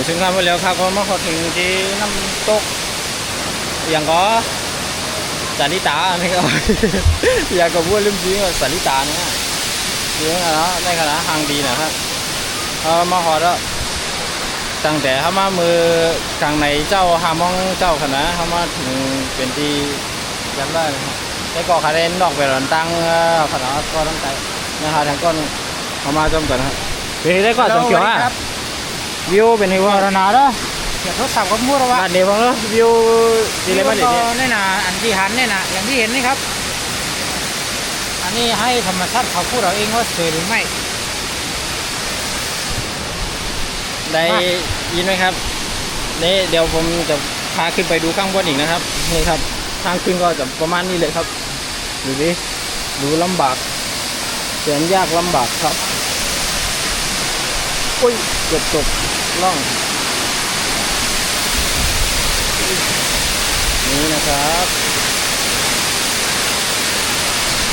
ถึงงานไปแล้วครับก็มาขอถึงที่น้ำตกอย่างก็สาลิตานี่ก็ อยากก็พูดเรื่องจริงว่าสาลิตาเนี่ยจริงนะเนาะในขณะทางดีนะครับมาขอแล้วตั้งแต่เข้ามามือกลางในเจ้าหามองเจ้าคณะเข้ามาถึงเป็นที่ยันได้นะครับแต่ก็ขาเรนดอกเวลาตั้งคณะก็ต้องใจนะครับทางก้อนเข้ามาจมกันครับเป็นที่ได้ก็จมเขียวอ่ะวิวเป็นที่ว่าระนาเนาะอยากทดสอบความมั่วหรอวะบ้านเดียวกันเนาะวิวดีเลยบ้านเดียวนี่นะอันที่หันนี่นะอย่างที่เห็นนี่ครับอันนี้ให้ธรรมชาติเขาพูดเราเองว่าสวยหรือไม่ได้ยินไหมครับนี่เดี๋ยวผมจะพาขึ้นไปดูข้างบนอีกนะครับนี่ครับทางขึ้นก็จะประมาณนี้เลยครับดูดิดูลำบากแสนยากลำบากครับอุ้ยเกือบตกล่องนี่นะครับ